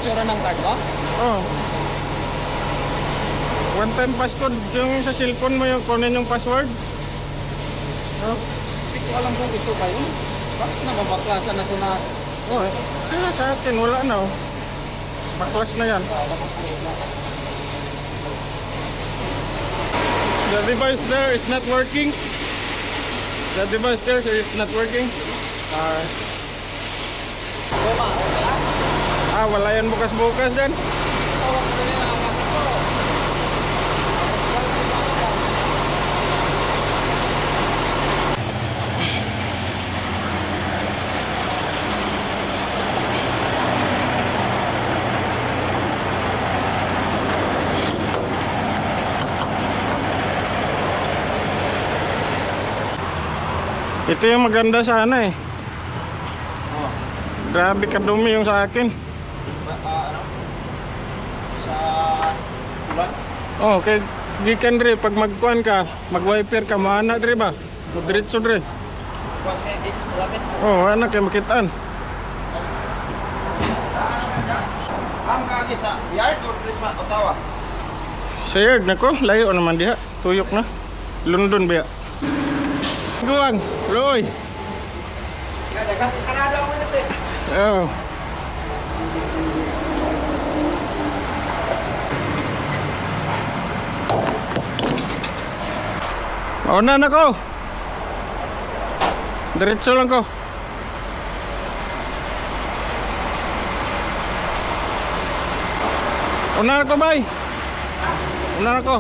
itsura ng card mo? Oh. One time passcode yung sa cellphone mo yung kunin yung password. Oh. Hindi ko alam kung ito ba yun. Bakit nababaklasan na ito na? Oh, sa akin wala na oh. Baklas na yan. The device there is not working. The device there is not working. Luma, wala? Wala yan bukas-bukas yan. Tawag ko na ang mata ko. Ito yung maganda sana eh. Oh. Grabe kadumi yung sa akin. Ano? Sa ulan? Oh, kay gikan dre pag magkuan ka, mag-wiper ka maana dre ba? Diretso dre. Kuwas kayo dito sa lapit? Oh, ana kay makitaan. Ang kagi sa yard o sa Ottawa? Sayad na ko, layo naman diha. Tuyok na. London ba? Guwang, Roy. Sarado ako nito eh. Oh. Mauna na ko. Diretso lang ko. Una na ko, bay. Una na ko.